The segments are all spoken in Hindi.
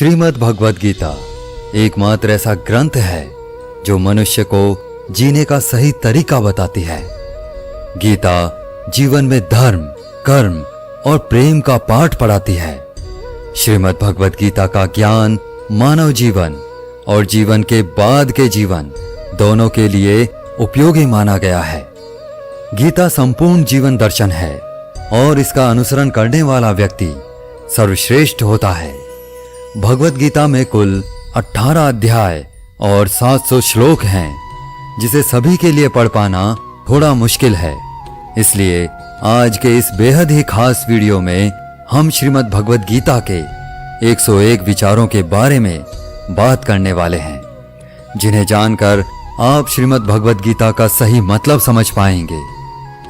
श्रीमद् भगवद गीता एकमात्र ऐसा ग्रंथ है जो मनुष्य को जीने का सही तरीका बताती है। गीता जीवन में धर्म, कर्म और प्रेम का पाठ पढ़ाती है। श्रीमद् भगवद गीता का ज्ञान मानव जीवन और जीवन के बाद के जीवन दोनों के लिए उपयोगी माना गया है। गीता संपूर्ण जीवन दर्शन है और इसका अनुसरण करने वाला व्यक्ति सर्वश्रेष्ठ होता है। भगवद गीता में कुल 18 अध्याय और 700 श्लोक हैं, जिसे सभी के लिए पढ़ पाना थोड़ा मुश्किल है। इसलिए आज के इस बेहद ही खास वीडियो में हम श्रीमद् भगवद गीता के 101 विचारों के बारे में बात करने वाले हैं, जिन्हें जानकर आप श्रीमद् भगवद गीता का सही मतलब समझ पाएंगे।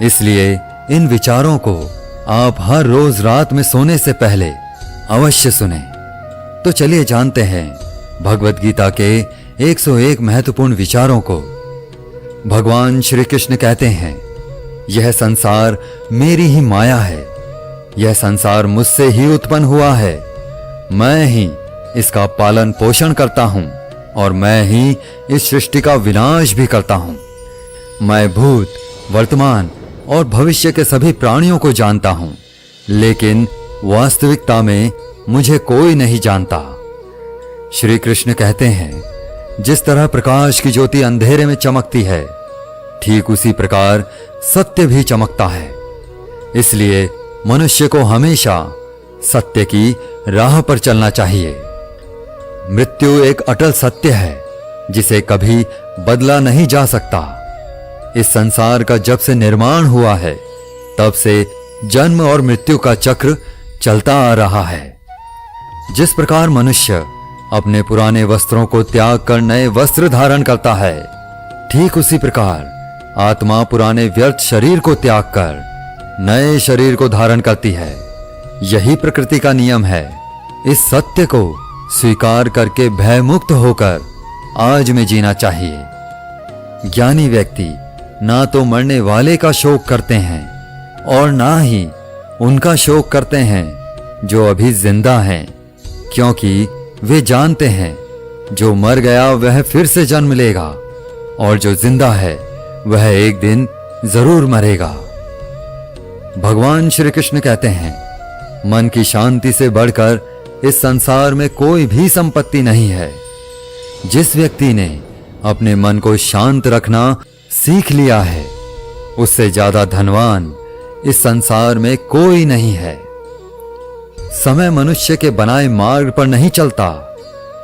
इसलिए इन विचारों को आप हर रोज रात में सोने से पहले अवश्य सुनें। तो चलिए जानते हैं भगवद गीता के 101 महत्वपूर्ण विचारों को। भगवान श्री कृष्ण कहते हैं, यह संसार मेरी ही माया है। यह संसार मुझसे ही उत्पन्न हुआ है। मैं ही इसका पालन पोषण करता हूं और मैं ही इस सृष्टि का विनाश भी करता हूं। मैं भूत, वर्तमान और भविष्य के सभी प्राणियों को जानता हूं, लेकिन वास्तविकता में मुझे कोई नहीं जानता। श्री कृष्ण कहते हैं, जिस तरह प्रकाश की ज्योति अंधेरे में चमकती है, ठीक उसी प्रकार सत्य भी चमकता है। इसलिए मनुष्य को हमेशा सत्य की राह पर चलना चाहिए। मृत्यु एक अटल सत्य है, जिसे कभी बदला नहीं जा सकता। इस संसार का जब से निर्माण हुआ है, तब से जन्म और मृत्यु का चक्र चलता आ रहा है। जिस प्रकार मनुष्य अपने पुराने वस्त्रों को त्याग कर नए वस्त्र धारण करता है, ठीक उसी प्रकार आत्मा पुराने व्यर्थ शरीर को त्याग कर नए शरीर को धारण करती है। यही प्रकृति का नियम है। इस सत्य को स्वीकार करके भयमुक्त होकर आज में जीना चाहिए। ज्ञानी व्यक्ति ना तो मरने वाले का शोक करते हैं और ना ही उनका शोक करते हैं जो अभी जिंदा हैं, क्योंकि वे जानते हैं जो मर गया वह फिर से जन्म लेगा और जो जिंदा है वह एक दिन जरूर मरेगा। भगवान श्री कृष्ण कहते हैं, मन की शांति से बढ़कर इस संसार में कोई भी संपत्ति नहीं है। जिस व्यक्ति ने अपने मन को शांत रखना सीख लिया है, उससे ज्यादा धनवान इस संसार में कोई नहीं है। समय मनुष्य के बनाए मार्ग पर नहीं चलता,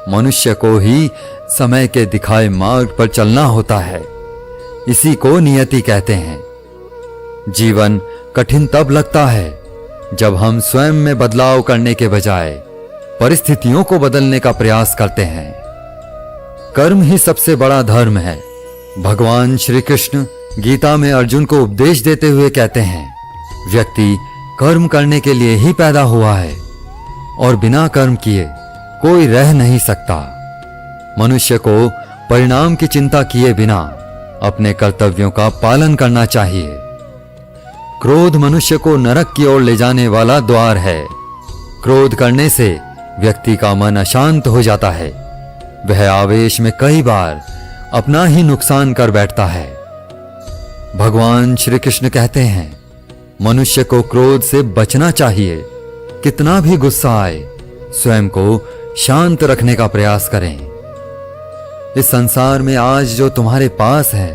मनुष्य को ही समय के दिखाए मार्ग पर चलना होता है। इसी को नियति कहते हैं। जीवन कठिन तब लगता है जब हम स्वयं में बदलाव करने के बजाय परिस्थितियों को बदलने का प्रयास करते हैं। कर्म ही सबसे बड़ा धर्म है। भगवान श्री कृष्ण गीता में अर्जुन को उपदेश देते हुए कहते हैं, व्यक्ति कर्म करने के लिए ही पैदा हुआ है और बिना कर्म किए कोई रह नहीं सकता। मनुष्य को परिणाम की चिंता किए बिना अपने कर्तव्यों का पालन करना चाहिए। क्रोध मनुष्य को नरक की ओर ले जाने वाला द्वार है। क्रोध करने से व्यक्ति का मन अशांत हो जाता है। वह आवेश में कई बार अपना ही नुकसान कर बैठता है। भगवान श्री कृष्ण कहते हैं, मनुष्य को क्रोध से बचना चाहिए। कितना भी गुस्सा आए, स्वयं को शांत रखने का प्रयास करें। इस संसार में आज जो तुम्हारे पास है,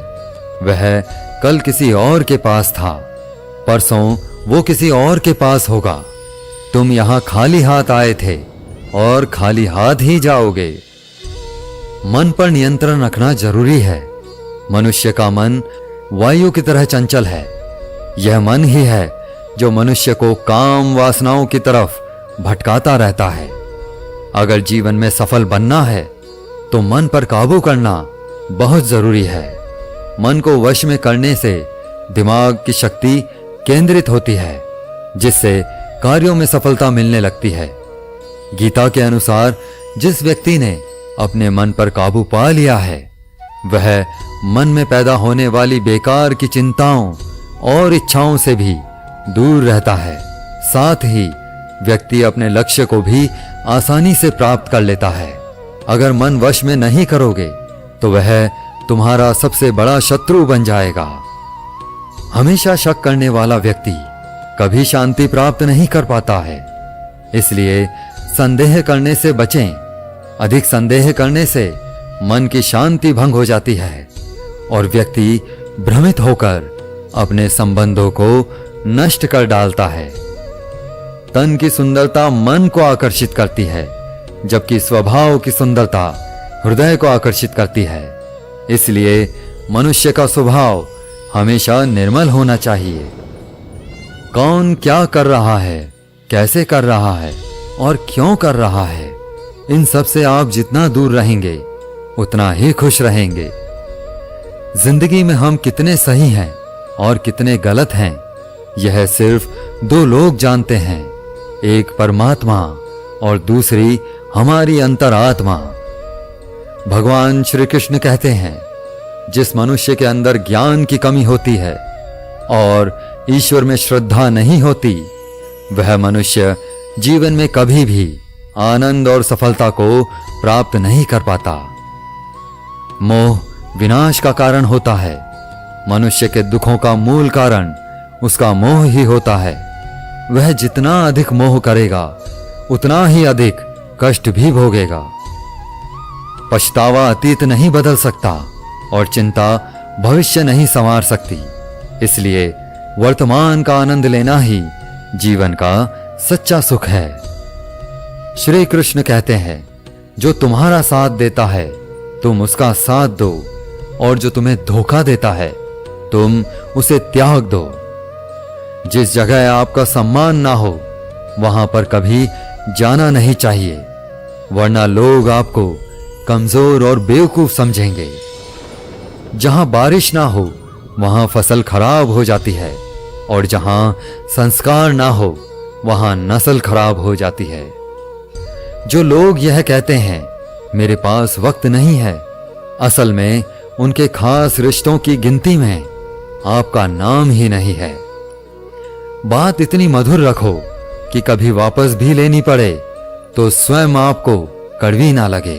वह कल किसी और के पास था, परसों वो किसी और के पास होगा। तुम यहां खाली हाथ आए थे और खाली हाथ ही जाओगे। मन पर नियंत्रण रखना जरूरी है। मनुष्य का मन वायु की तरह चंचल है। यह मन ही है जो मनुष्य को काम वासनाओं की तरफ भटकाता रहता है। अगर जीवन में सफल बनना है तो मन पर काबू करना बहुत जरूरी है। मन को वश में करने से दिमाग की शक्ति केंद्रित होती है, जिससे कार्यों में सफलता मिलने लगती है। गीता के अनुसार जिस व्यक्ति ने अपने मन पर काबू पा लिया है, वह मन में पैदा होने वाली बेकार की चिंताओं और इच्छाओं से भी दूर रहता है। साथ ही व्यक्ति अपने लक्ष्य को भी आसानी से प्राप्त कर लेता है। अगर मन वश में नहीं करोगे तो वह तुम्हारा सबसे बड़ा शत्रु बन जाएगा। हमेशा शक करने वाला व्यक्ति कभी शांति प्राप्त नहीं कर पाता है। इसलिए संदेह करने से बचें। अधिक संदेह करने से मन की शांति भंग हो जाती है और व्यक्ति भ्रमित होकर अपने संबंधों को नष्ट कर डालता है। तन की सुंदरता मन को आकर्षित करती है, जबकि स्वभाव की सुंदरता हृदय को आकर्षित करती है। इसलिए मनुष्य का स्वभाव हमेशा निर्मल होना चाहिए। कौन क्या कर रहा है, कैसे कर रहा है और क्यों कर रहा है, इन सब से आप जितना दूर रहेंगे उतना ही खुश रहेंगे। जिंदगी में हम कितने सही हैं और कितने गलत हैं, यह सिर्फ दो लोग जानते हैं, एक परमात्मा और दूसरी हमारी अंतरात्मा। भगवान श्री कृष्ण कहते हैं, जिस मनुष्य के अंदर ज्ञान की कमी होती है और ईश्वर में श्रद्धा नहीं होती, वह मनुष्य जीवन में कभी भी आनंद और सफलता को प्राप्त नहीं कर पाता। मोह विनाश का कारण होता है। मनुष्य के दुखों का मूल कारण उसका मोह ही होता है। वह जितना अधिक मोह करेगा उतना ही अधिक कष्ट भी भोगेगा। पछतावा अतीत नहीं बदल सकता और चिंता भविष्य नहीं संवार सकती। इसलिए वर्तमान का आनंद लेना ही जीवन का सच्चा सुख है। श्री कृष्ण कहते हैं, जो तुम्हारा साथ देता है तुम उसका साथ दो, और जो तुम्हें धोखा देता है तुम उसे त्याग दो। जिस जगह आपका सम्मान ना हो वहां पर कभी जाना नहीं चाहिए, वरना लोग आपको कमजोर और बेवकूफ समझेंगे। जहां बारिश ना हो वहां फसल खराब हो जाती है, और जहां संस्कार ना हो वहां नस्ल खराब हो जाती है। जो लोग यह कहते हैं मेरे पास वक्त नहीं है, असल में उनके खास रिश्तों की गिनती में आपका नाम ही नहीं है। बात इतनी मधुर रखो कि कभी वापस भी लेनी पड़े तो स्वयं आपको कड़वी ना लगे।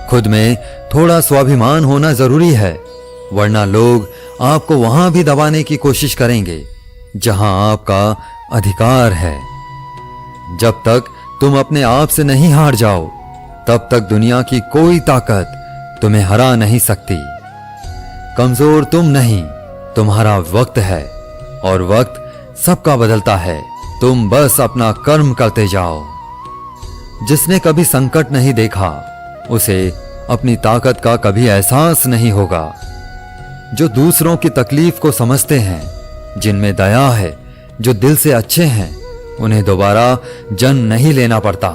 खुद में थोड़ा स्वाभिमान होना जरूरी है, वरना लोग आपको वहां भी दबाने की कोशिश करेंगे जहां आपका अधिकार है। जब तक तुम अपने आप से नहीं हार जाओ तब तक दुनिया की कोई ताकत तुम्हें हरा नहीं सकती। कमजोर तुम नहीं, तुम्हारा वक्त है, और वक्त सबका बदलता है। तुम बस अपना कर्म करते जाओ। जिसने कभी संकट नहीं देखा उसे अपनी ताकत का कभी एहसास नहीं होगा। जो दूसरों की तकलीफ को समझते हैं, जिनमें दया है, जो दिल से अच्छे हैं, उन्हें दोबारा जन्म नहीं लेना पड़ता।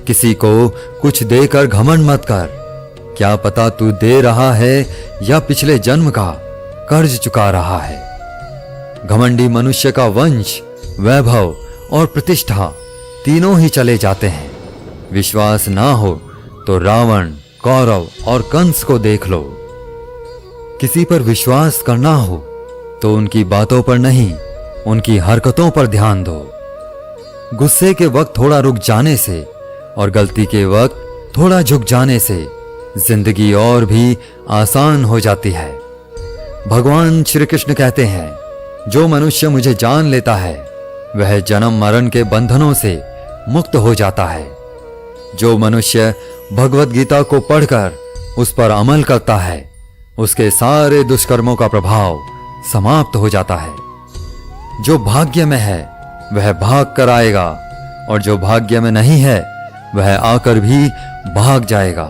किसी को कुछ देकर घमंड मत कर। क्या पता तू दे रहा है या पिछले जन्म का कर्ज चुका रहा है। घमंडी मनुष्य का वंश, वैभव और प्रतिष्ठा तीनों ही चले जाते हैं। विश्वास ना हो तो रावण, कौरव और कंस को देख लो। किसी पर विश्वास करना हो तो उनकी बातों पर नहीं, उनकी हरकतों पर ध्यान दो। गुस्से के वक्त थोड़ा रुक जाने से और गलती के वक्त थोड़ा झुक जाने से जिंदगी और भी आसान हो जाती है। भगवान श्री कृष्ण कहते हैं, जो मनुष्य मुझे जान लेता है वह जन्म मरण के बंधनों से मुक्त हो जाता है। जो मनुष्य भगवत गीता को पढ़कर उस पर अमल करता है उसके सारे दुष्कर्मों का प्रभाव समाप्त हो जाता है। जो भाग्य में है वह भाग कर आएगा, और जो भाग्य में नहीं है वह आकर भी भाग जाएगा।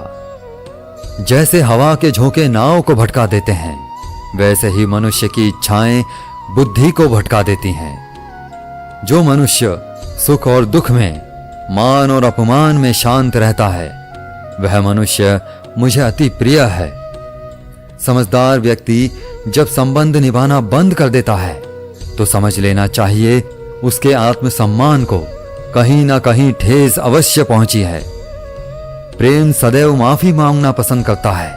जैसे हवा के झोंके नाव को भटका देते हैं, वैसे ही मनुष्य की इच्छाएं बुद्धि को भटका देती हैं। जो मनुष्य सुख और दुख में, मान और अपमान में शांत रहता है वह मनुष्य मुझे अति प्रिय है। समझदार व्यक्ति जब संबंध निभाना बंद कर देता है तो समझ लेना चाहिए उसके आत्मसम्मान को कहीं ना कहीं ठेस अवश्य पहुंची है। प्रेम सदैव माफी मांगना पसंद करता है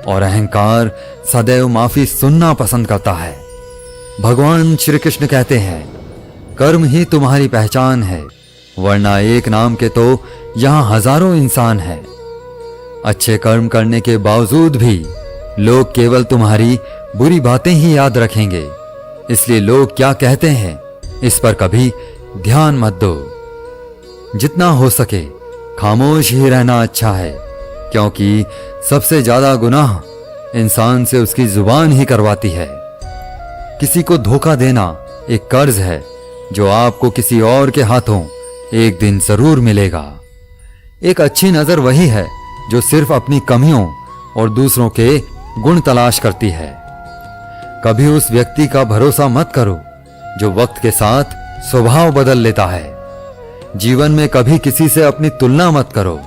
और अहंकार सदैव माफी सुनना पसंद करता है। भगवान श्री कृष्ण कहते हैं, कर्म ही तुम्हारी पहचान है, वरना एक नाम के तो यहां हजारों इंसान हैं। अच्छे कर्म करने के बावजूद भी लोग केवल तुम्हारी बुरी बातें ही याद रखेंगे, इसलिए लोग क्या कहते हैं इस पर कभी ध्यान मत दो। जितना हो सके खामोश ही रहना अच्छा है, क्योंकि सबसे ज्यादा गुनाह इंसान से उसकी जुबान ही करवाती है। किसी को धोखा देना एक कर्ज है जो आपको किसी और के हाथों एक दिन जरूर मिलेगा। एक अच्छी नजर वही है जो सिर्फ अपनी कमियों और दूसरों के गुण तलाश करती है। कभी उस व्यक्ति का भरोसा मत करो जो वक्त के साथ स्वभाव बदल लेता है। जीवन में कभी किसी से अपनी तुलना मत करो।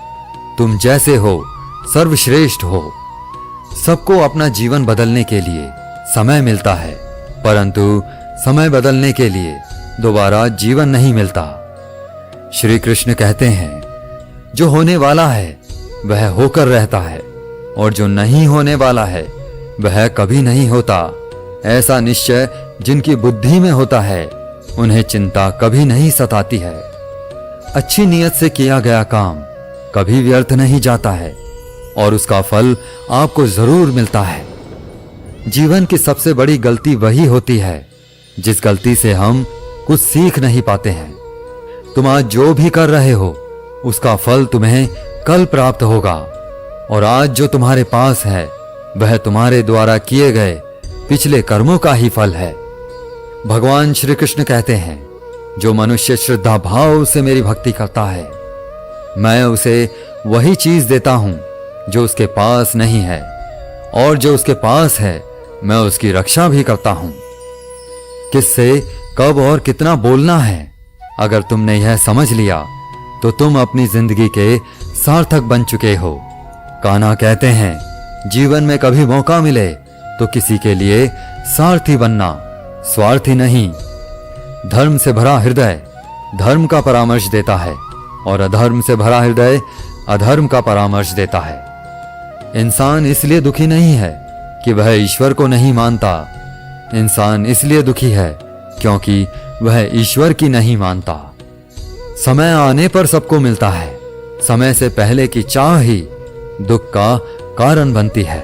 तुम जैसे हो सर्वश्रेष्ठ हो। सबको अपना जीवन बदलने के लिए समय मिलता है, परंतु समय बदलने के लिए दोबारा जीवन नहीं मिलता। श्री कृष्ण कहते हैं, जो होने वाला है वह होकर रहता है और जो नहीं होने वाला है वह कभी नहीं होता। ऐसा निश्चय जिनकी बुद्धि में होता है उन्हें चिंता कभी नहीं सताती है। अच्छी नीयत से किया गया काम कभी व्यर्थ नहीं जाता है और उसका फल आपको जरूर मिलता है। जीवन की सबसे बड़ी गलती वही होती है जिस गलती से हम कुछ सीख नहीं पाते हैं। तुम आज जो भी कर रहे हो उसका फल तुम्हें कल प्राप्त होगा, और आज जो तुम्हारे पास है वह तुम्हारे द्वारा किए गए पिछले कर्मों का ही फल है। भगवान श्री कृष्ण कहते हैं, जो मनुष्य श्रद्धा भाव से मेरी भक्ति करता है मैं उसे वही चीज देता हूं जो उसके पास नहीं है, और जो उसके पास है मैं उसकी रक्षा भी करता हूं। किससे कब और कितना बोलना है, अगर तुमने यह समझ लिया तो तुम अपनी जिंदगी के सार्थक बन चुके हो। कान्हा कहते हैं, जीवन में कभी मौका मिले तो किसी के लिए सारथी बनना, स्वार्थी नहीं। धर्म से भरा हृदय धर्म का परामर्श देता है और अधर्म से भरा हृदय अधर्म का परामर्श देता है। इंसान इसलिए दुखी नहीं है कि वह ईश्वर को नहीं मानता। इंसान इसलिए दुखी है क्योंकि वह ईश्वर की नहीं मानता। समय आने पर सबको मिलता है। समय से पहले की चाह ही दुख का कारण बनती है।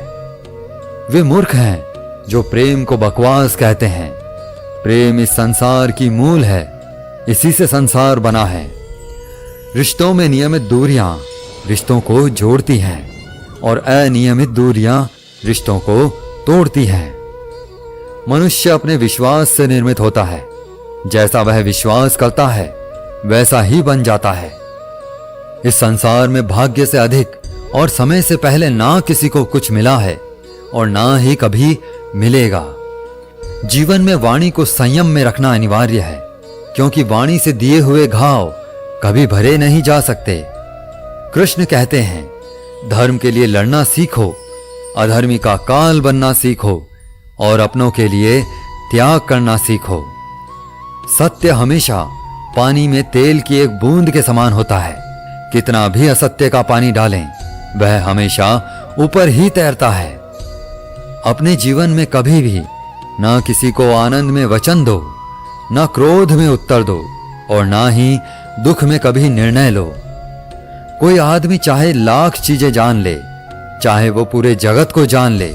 वे मूर्ख हैं जो प्रेम को बकवास कहते हैं। प्रेम इस संसार की मूल है, इसी से संसार बना है। रिश्तों में नियमित दूरियां रिश्तों को जोड़ती हैं और अनियमित दूरियां रिश्तों को तोड़ती हैं। मनुष्य अपने विश्वास से निर्मित होता है। जैसा वह विश्वास करता है वैसा ही बन जाता है। इस संसार में भाग्य से अधिक और समय से पहले ना किसी को कुछ मिला है और ना ही कभी मिलेगा। जीवन में वाणी को संयम में रखना अनिवार्य है, क्योंकि वाणी से दिए हुए घाव कभी भरे नहीं जा सकते। कृष्ण कहते हैं, धर्म के लिए लड़ना सीखो, अधर्मी का काल बनना सीखो और अपनों के लिए त्याग करना सीखो। सत्य हमेशा पानी में तेल की एक बूंद के समान होता है। कितना भी असत्य का पानी डालें वह हमेशा ऊपर ही तैरता है। अपने जीवन में कभी भी ना किसी को आनंद में वचन दो, ना क्रोध में उत्तर दो और ना ही दुख में कभी निर्णय लो। कोई आदमी चाहे लाख चीजें जान ले, चाहे वो पूरे जगत को जान ले,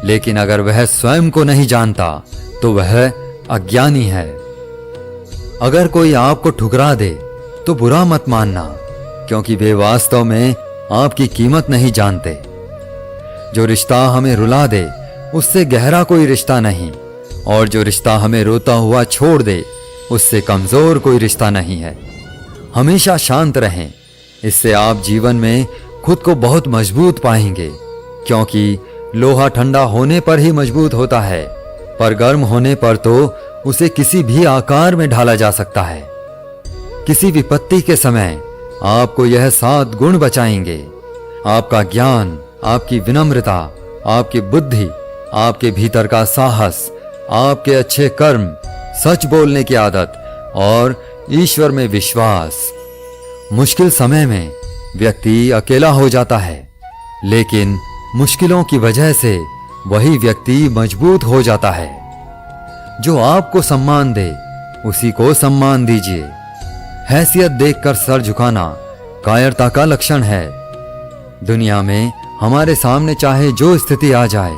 लेकिन अगर वह स्वयं को नहीं जानता तो वह अज्ञानी है। अगर कोई आपको ठुकरा दे तो बुरा मत मानना, क्योंकि वे वास्तव में आपकी कीमत नहीं जानते। जो रिश्ता हमें रुला दे उससे गहरा कोई रिश्ता नहीं, और जो रिश्ता हमें रोता हुआ छोड़ दे उससे कमजोर कोई रिश्ता नहीं है। हमेशा शांत रहें, इससे आप जीवन में खुद को बहुत मजबूत पाएंगे, क्योंकि लोहा ठंडा होने पर ही मजबूत होता है, पर गर्म होने पर तो उसे किसी भी आकार में ढाला जा सकता है। किसी विपत्ति के समय आपको यह 7 गुण बचाएंगे: आपका ज्ञान, आपकी विनम्रता, आपकी बुद्धि, आपके भीतर का साहस, आपके अच्छे कर्म, सच बोलने की आदत और ईश्वर में विश्वास। मुश्किल समय में व्यक्ति अकेला हो जाता है, लेकिन मुश्किलों की वजह से वही व्यक्ति मजबूत हो जाता है। जो आपको सम्मान दे उसी को सम्मान दीजिए। हैसियत देखकर सर झुकाना कायरता का लक्षण है। दुनिया में हमारे सामने चाहे जो स्थिति आ जाए,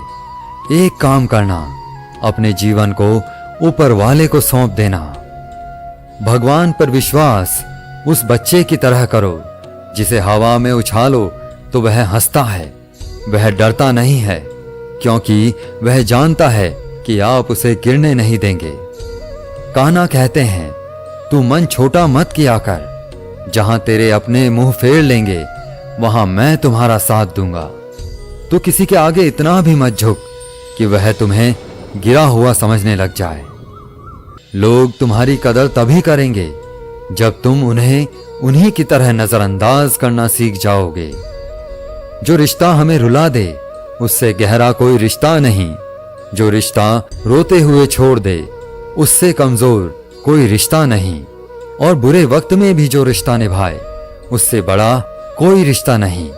एक काम करना, अपने जीवन को ऊपर वाले को सौंप देना। भगवान पर विश्वास उस बच्चे की तरह करो जिसे हवा में उछालो तो वह हंसता है। वह डरता नहीं है क्योंकि वह जानता है कि आप उसे गिरने नहीं देंगे। कान्हा कहते हैं, तू मन छोटा मत किया कर, जहां तेरे अपने मुंह फेर लेंगे वहां मैं तुम्हारा साथ दूंगा। तू किसी के आगे इतना भी मत झुक कि वह तुम्हें गिरा हुआ समझने लग जाए। लोग तुम्हारी कदर तभी करेंगे जब तुम उन्हें उन्हीं की तरह नजरअंदाज करना सीख जाओगे। जो रिश्ता हमें रुला दे उससे गहरा कोई रिश्ता नहीं। जो रिश्ता रोते हुए छोड़ दे उससे कमजोर कोई रिश्ता नहीं। और बुरे वक्त में भी जो रिश्ता निभाए उससे बड़ा कोई रिश्ता नहीं।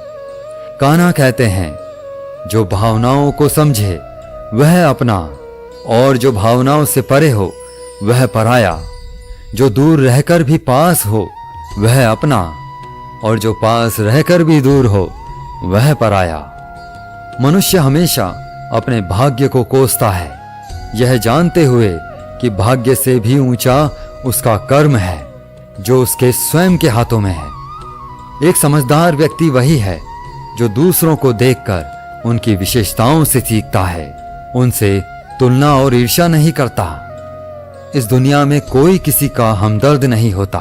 कान्हा कहते हैं, जो भावनाओं को समझे वह अपना, और जो भावनाओं से परे हो वह पराया। जो दूर रहकर भी पास हो वह अपना, और जो पास रहकर भी दूर हो वह पराया। मनुष्य हमेशा अपने भाग्य को कोसता है, यह जानते हुए कि भाग्य से भी ऊंचा उसका कर्म है जो उसके स्वयं के हाथों में है। एक समझदार व्यक्ति वही है जो दूसरों को देखकर उनकी विशेषताओं से सीखता है, उनसे तुलना और ईर्ष्या नहीं करता। इस दुनिया में कोई किसी का हमदर्द नहीं होता।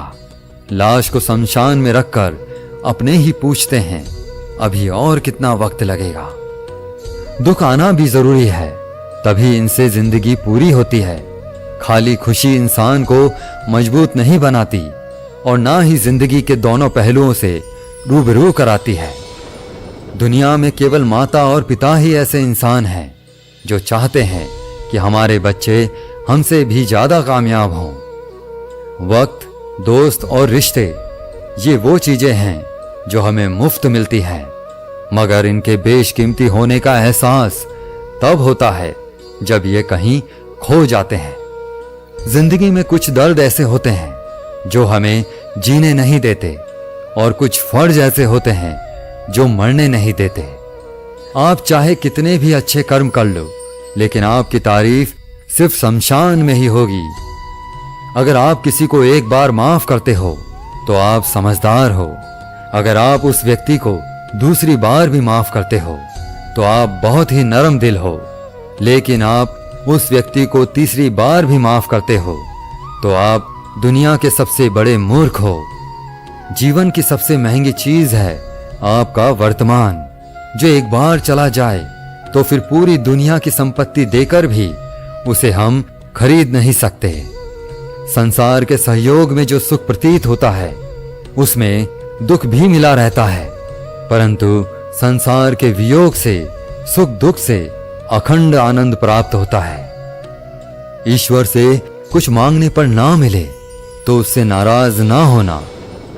लाश को शमशान में रखकर अपने ही पूछते हैं, अभी और कितना वक्त लगेगा। दुख आना भी जरूरी है, तभी इनसे जिंदगी पूरी होती है। खाली खुशी इंसान को मजबूत नहीं बनाती और ना ही जिंदगी के दोनों पहलुओं से रूबरू कराती है। दुनिया में केवल माता और पिता ही ऐसे इंसान हैं जो चाहते हैं कि हमारे बच्चे हमसे भी ज्यादा कामयाब हों। वक्त, दोस्त और रिश्ते, ये वो चीजें हैं जो हमें मुफ्त मिलती हैं, मगर इनके बेशकीमती होने का एहसास तब होता है जब ये कहीं खो जाते हैं। जिंदगी में कुछ दर्द ऐसे होते हैं जो हमें जीने नहीं देते, और कुछ फर्ज ऐसे होते हैं जो मरने नहीं देते। आप चाहे कितने भी अच्छे कर्म कर लो, लेकिन आपकी तारीफ सिर्फ शमशान में ही होगी। अगर आप किसी को एक बार माफ करते हो तो आप समझदार हो। अगर आप उस व्यक्ति को दूसरी बार भी माफ करते हो तो आप बहुत ही नरम दिल हो। लेकिन आप उस व्यक्ति को तीसरी बार भी माफ करते हो तो आप दुनिया के सबसे बड़े मूर्ख हो। जीवन की सबसे महंगी चीज है आपका वर्तमान, जो एक बार चला जाए तो फिर पूरी दुनिया की संपत्ति देकर भी उसे हम खरीद नहीं सकते। संसार के सहयोग में जो सुख प्रतीत होता है उसमें दुख भी मिला रहता है, परंतु संसार के वियोग से, सुख दुख से अखंड आनंद प्राप्त होता है। ईश्वर से कुछ मांगने पर ना मिले तो उससे नाराज ना होना,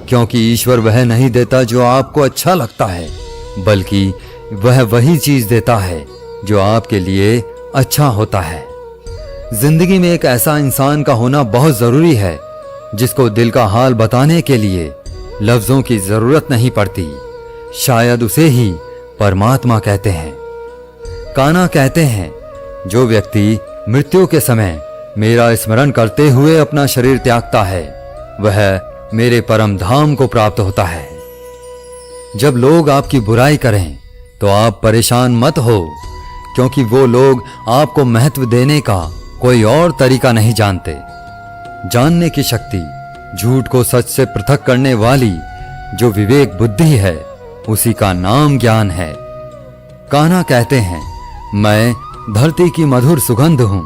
क्योंकि ईश्वर वह नहीं देता जो आपको अच्छा लगता है, बल्कि वह वही चीज देता है जो आपके लिए अच्छा होता है। जिंदगी में एक ऐसा इंसान का होना बहुत जरूरी है जिसको दिल का हाल बताने के लिए लफ्जों की जरूरत नहीं पड़ती। शायद उसे ही परमात्मा कहते हैं। कान्हा कहते हैं, जो व्यक्ति मृत्यु के समय मेरा स्मरण करते हुए अपना शरीर त्यागता है वह मेरे परम धाम को प्राप्त होता है। जब लोग आपकी बुराई करें तो आप परेशान मत हो, क्योंकि वो लोग आपको महत्व देने का कोई और तरीका नहीं जानते। जानने की शक्ति, झूठ को सच से पृथक करने वाली जो विवेक बुद्धि है, उसी का नाम ज्ञान है। कान्हा कहते हैं, मैं धरती की मधुर सुगंध हूं,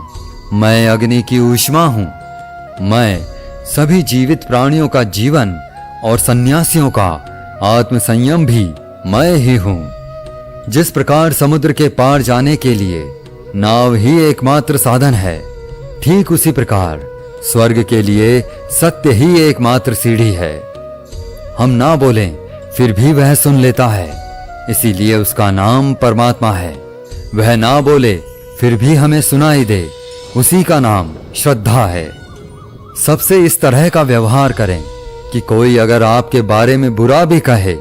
मैं अग्नि की ऊष्मा हूं, मैं सभी जीवित प्राणियों का जीवन और सन्यासियों का आत्म संयम भी मैं ही हूं। जिस प्रकार समुद्र के पार जाने के लिए नाव ही एकमात्र साधन है, ठीक उसी प्रकार स्वर्ग के लिए सत्य ही एकमात्र सीढ़ी है। हम ना बोलें फिर भी वह सुन लेता है, इसीलिए उसका नाम परमात्मा है। वह ना बोले फिर भी हमें सुनाई दे, उसी का नाम श्रद्धा है। सबसे इस तरह का व्यवहार करें कि कोई अगर आपके बारे में बुरा भी कहे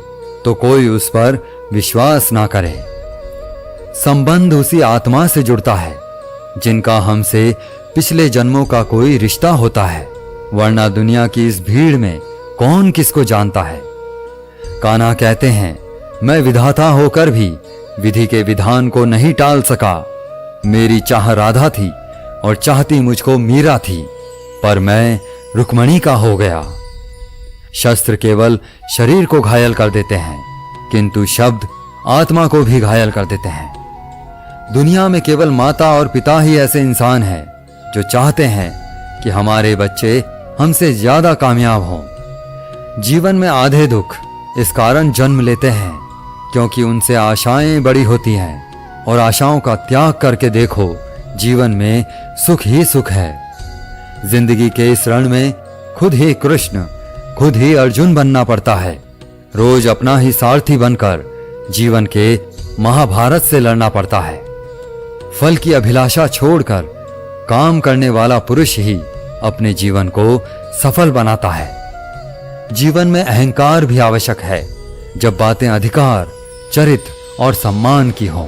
तो कोई उस पर विश्वास ना करे। संबंध उसी आत्मा से जुड़ता है जिनका हमसे पिछले जन्मों का कोई रिश्ता होता है, वरना दुनिया की इस भीड़ में कौन किसको जानता है। कान्हा कहते हैं, मैं विधाता होकर भी विधि के विधान को नहीं टाल सका। मेरी चाह राधा थी और चाहती मुझको मीरा थी, पर मैं रुक्मणी का हो गया। शस्त्र केवल शरीर को घायल कर देते हैं, किंतु शब्द आत्मा को भी घायल कर देते हैं। दुनिया में केवल माता और पिता ही ऐसे इंसान हैं जो चाहते हैं कि हमारे बच्चे हमसे ज्यादा कामयाब हों। जीवन में आधे दुख इस कारण जन्म लेते हैं क्योंकि उनसे आशाएं बड़ी होती हैं, और आशाओं का त्याग करके देखो, जीवन में सुख ही सुख है। जिंदगी के इस रण में खुद ही कृष्ण, खुद ही अर्जुन बनना पड़ता है। रोज अपना ही सारथी बनकर जीवन के महाभारत से लड़ना पड़ता है। फल की अभिलाषा छोड़कर काम करने वाला पुरुष ही अपने जीवन को सफल बनाता है। जीवन में अहंकार भी आवश्यक है जब बातें अधिकार, चरित्र और सम्मान की हों।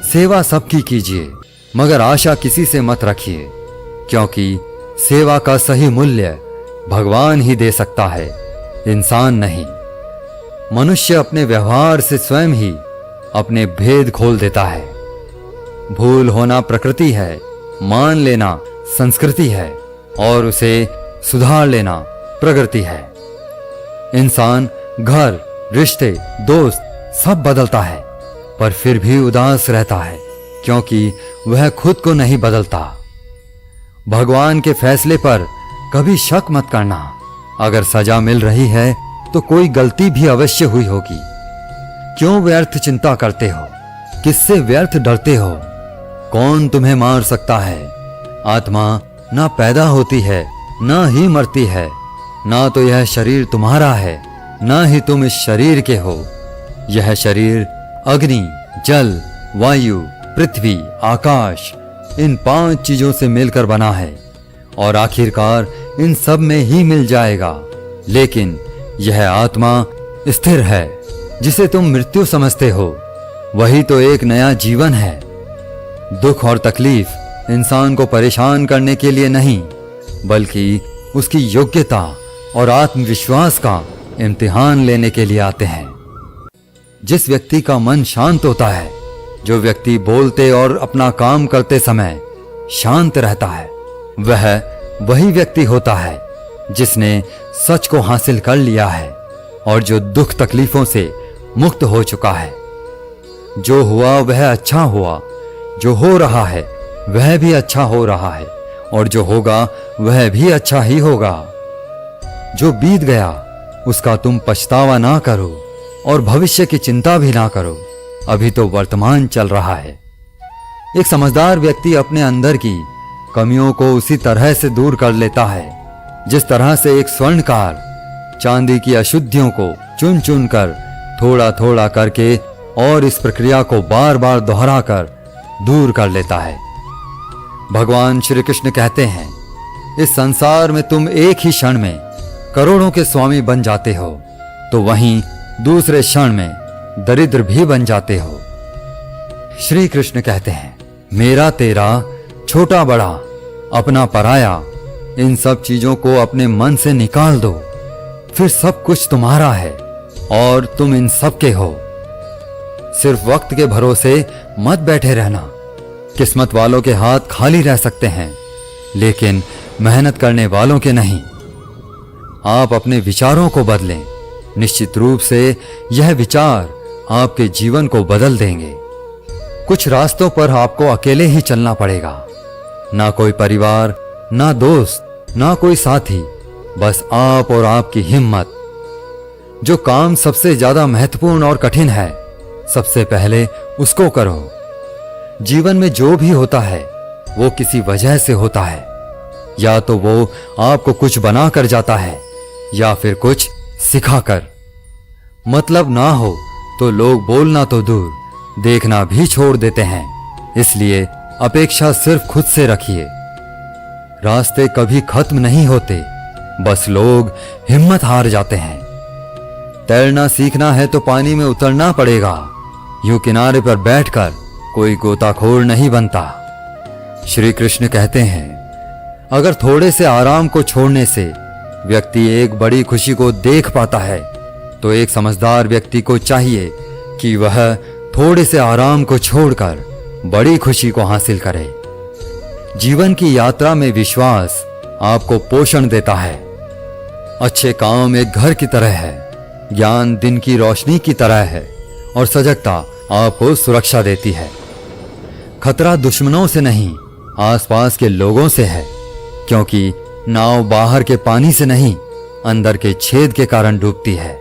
सेवा सबकी कीजिए, मगर आशा किसी से मत रखिए, क्योंकि सेवा का सही मूल्य भगवान ही दे सकता है, इंसान नहीं। मनुष्य अपने व्यवहार से स्वयं ही अपने भेद खोल देता है। भूल होना प्रकृति है, मान लेना संस्कृति है, और उसे सुधार लेना प्रगति है। इंसान घर, रिश्ते, दोस्त सब बदलता है, पर फिर भी उदास रहता है क्योंकि वह खुद को नहीं बदलता। भगवान के फैसले पर कभी शक मत करना। अगर सजा मिल रही है तो कोई गलती भी अवश्य हुई होगी। क्यों व्यर्थ चिंता करते हो? किससे व्यर्थ डरते हो? कौन तुम्हें मार सकता है? आत्मा ना पैदा होती है, ना ही मरती है। ना तो यह शरीर तुम्हारा है, ना ही तुम इस शरीर के हो। यह शरीर अग्नि, जल, वायु, पृथ्वी, आकाश, इन 5 चीजों से मिलकर बना है, और आखिरकार इन सब में ही मिल जाएगा। लेकिन यह आत्मा स्थिर है, जिसे तुम मृत्यु समझते हो, वही तो एक नया जीवन है। दुख और तकलीफ इंसान को परेशान करने के लिए नहीं, बल्कि उसकी योग्यता और आत्मविश्वास का इम्तिहान लेने के लिए आते हैं। जिस व्यक्ति का मन शांत होता है, जो व्यक्ति बोलते और अपना काम करते समय शांत रहता है, वह वही व्यक्ति होता है जिसने सच को हासिल कर लिया है और जो दुख तकलीफों से मुक्त हो चुका है। जो हुआ वह अच्छा हुआ, जो हो रहा है वह भी अच्छा हो रहा है, और जो होगा वह भी अच्छा ही होगा। जो बीत गया उसका तुम पछतावा ना करो और भविष्य की चिंता भी ना करो, अभी तो वर्तमान चल रहा है। एक समझदार व्यक्ति अपने अंदर की कमियों को उसी तरह से दूर कर लेता है जिस तरह से एक स्वर्णकार चांदी की अशुद्धियों को चुन चुन कर थोड़ा थोड़ा करके और इस प्रक्रिया को बार बार दोहराकर दूर कर लेता है। भगवान श्री कृष्ण कहते हैं, इस संसार में तुम एक ही क्षण में करोड़ों के स्वामी बन जाते हो, तो वहीं दूसरे क्षण में दरिद्र भी बन जाते हो। श्री कृष्ण कहते हैं, मेरा तेरा, छोटा बड़ा, अपना पराया, इन सब चीजों को अपने मन से निकाल दो, फिर सब कुछ तुम्हारा है और तुम इन सब के हो। सिर्फ वक्त के भरोसे मत बैठे रहना। किस्मत वालों के हाथ खाली रह सकते हैं, लेकिन मेहनत करने वालों के नहीं। आप अपने विचारों को बदलें। निश्चित रूप से यह विचार आपके जीवन को बदल देंगे। कुछ रास्तों पर आपको अकेले ही चलना पड़ेगा। ना कोई परिवार, ना दोस्त, ना कोई साथी, बस आप और आपकी हिम्मत। जो काम सबसे ज्यादा महत्वपूर्ण और कठिन है, सबसे पहले उसको करो। जीवन में जो भी होता है वो किसी वजह से होता है। या तो वो आपको कुछ बना कर जाता है या फिर कुछ सिखाकर। मतलब ना हो तो लोग बोलना तो दूर, देखना भी छोड़ देते हैं। इसलिए अपेक्षा सिर्फ खुद से रखिए। रास्ते कभी खत्म नहीं होते, बस लोग हिम्मत हार जाते हैं। तैरना सीखना है तो पानी में उतरना पड़ेगा, यूं किनारे पर बैठकर कोई गोताखोर नहीं बनता। श्री कृष्ण कहते हैं, अगर थोड़े से आराम को छोड़ने से व्यक्ति एक बड़ी खुशी को देख पाता है, तो एक समझदार व्यक्ति को चाहिए कि वह थोड़े से आराम को छोड़कर बड़ी खुशी को हासिल करे। जीवन की यात्रा में विश्वास आपको पोषण देता है। अच्छे काम एक घर की तरह है, ज्ञान दिन की रोशनी की तरह है और सजगता आपको सुरक्षा देती है। खतरा दुश्मनों से नहीं, आसपास के लोगों से है, क्योंकि नाव बाहर के पानी से नहीं, अंदर के छेद के कारण डूबती है।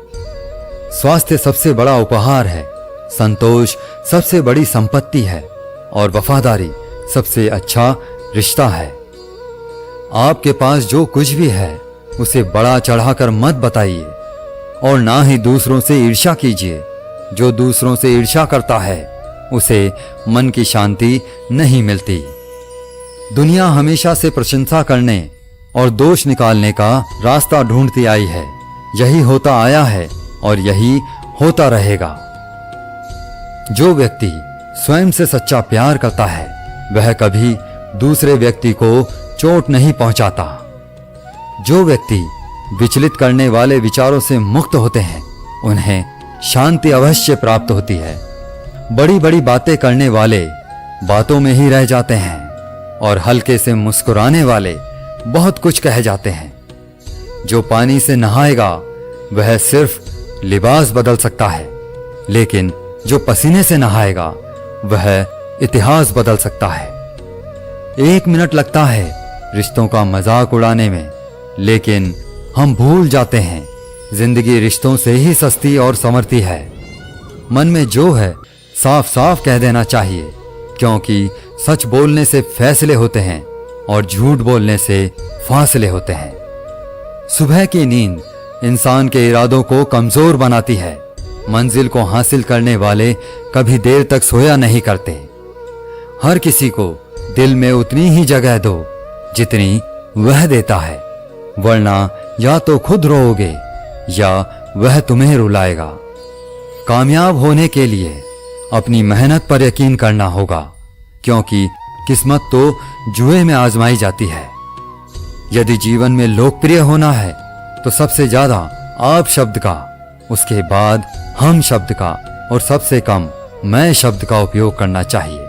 स्वास्थ्य सबसे बड़ा उपहार है, संतोष सबसे बड़ी संपत्ति है और वफादारी सबसे अच्छा रिश्ता है। आपके पास जो कुछ भी है उसे बड़ा चढ़ाकर मत बताइए और ना ही दूसरों से ईर्ष्या कीजिए। जो दूसरों से ईर्ष्या करता है उसे मन की शांति नहीं मिलती। दुनिया हमेशा से प्रशंसा करने और दोष निकालने का रास्ता ढूंढती आई है। यही होता आया है और यही होता रहेगा। जो व्यक्ति स्वयं से सच्चा प्यार करता है वह कभी दूसरे व्यक्ति को चोट नहीं पहुंचाता। जो व्यक्ति विचलित करने वाले विचारों से मुक्त होते हैं उन्हें शांति अवश्य प्राप्त होती है। बड़ी बड़ी बातें करने वाले बातों में ही रह जाते हैं और हल्के से मुस्कुराने वाले बहुत कुछ कह जाते हैं। जो पानी से नहाएगा वह सिर्फ लिबास बदल सकता है, लेकिन जो पसीने से नहाएगा वह इतिहास बदल सकता है। 1 मिनट लगता है रिश्तों का मजाक उड़ाने में, लेकिन हम भूल जाते हैं जिंदगी रिश्तों से ही सस्ती और संवरती है। मन में जो है साफ साफ कह देना चाहिए, क्योंकि सच बोलने से फैसले होते हैं और झूठ बोलने से फासले होते हैं। सुबह की नींद इंसान के इरादों को कमजोर बनाती है। मंजिल को हासिल करने वाले कभी देर तक सोया नहीं करते। हर किसी को दिल में उतनी ही जगह दो जितनी वह देता है, वरना या तो खुद रोओगे या वह तुम्हें रुलाएगा। कामयाब होने के लिए अपनी मेहनत पर यकीन करना होगा, क्योंकि किस्मत तो जुए में आजमाई जाती है। यदि जीवन में लोकप्रिय होना है तो सबसे ज्यादा आप शब्द का, उसके बाद हम शब्द का और सबसे कम मैं शब्द का उपयोग करना चाहिए।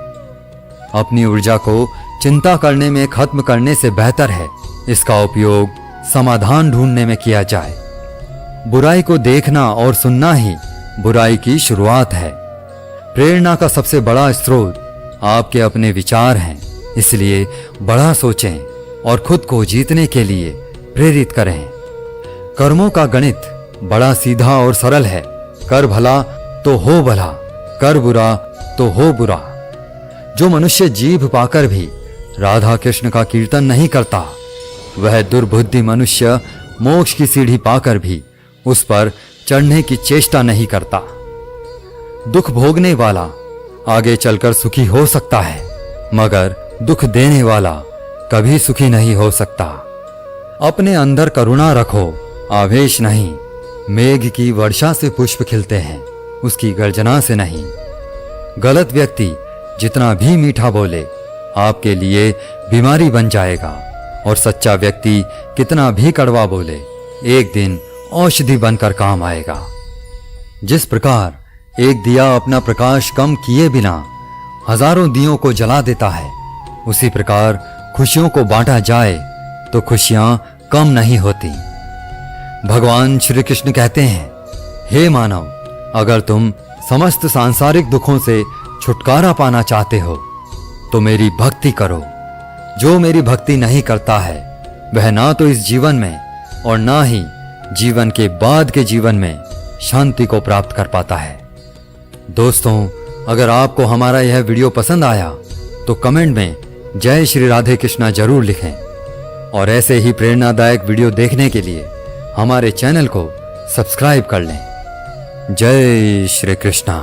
अपनी ऊर्जा को चिंता करने में खत्म करने से बेहतर है इसका उपयोग समाधान ढूंढने में किया जाए। बुराई को देखना और सुनना ही बुराई की शुरुआत है। प्रेरणा का सबसे बड़ा स्रोत आपके अपने विचार हैं, इसलिए बड़ा सोचें और खुद को जीतने के लिए प्रेरित करें। कर्मों का गणित बड़ा सीधा और सरल है। कर भला तो हो भला, कर बुरा तो हो बुरा। जो मनुष्य जीभ पाकर भी राधा कृष्ण का कीर्तन नहीं करता, वह दुर्बुद्धि मनुष्य मोक्ष की सीढ़ी पाकर भी उस पर चढ़ने की चेष्टा नहीं करता। दुख भोगने वाला आगे चलकर सुखी हो सकता है, मगर दुख देने वाला कभी सुखी नहीं हो सकता। अपने अंदर करुणा रखो, आवेश नहीं। मेघ की वर्षा से पुष्प खिलते हैं, उसकी गर्जना से नहीं। गलत व्यक्ति जितना भी मीठा बोले आपके लिए बीमारी बन जाएगा, और सच्चा व्यक्ति कितना भी कड़वा बोले एक दिन औषधि बनकर काम आएगा। जिस प्रकार एक दिया अपना प्रकाश कम किए बिना हजारों दियों को जला देता है, उसी प्रकार खुशियों को बांटा जाए तो खुशियां कम नहीं होती। भगवान श्री कृष्ण कहते हैं, हे मानव, अगर तुम समस्त सांसारिक दुखों से छुटकारा पाना चाहते हो तो मेरी भक्ति करो। जो मेरी भक्ति नहीं करता है वह ना तो इस जीवन में और ना ही जीवन के बाद के जीवन में शांति को प्राप्त कर पाता है। दोस्तों, अगर आपको हमारा यह वीडियो पसंद आया तो कमेंट में जय श्री राधे कृष्णा जरूर लिखें, और ऐसे ही प्रेरणादायक वीडियो देखने के लिए हमारे चैनल को सब्सक्राइब कर लें। जय श्री कृष्णा।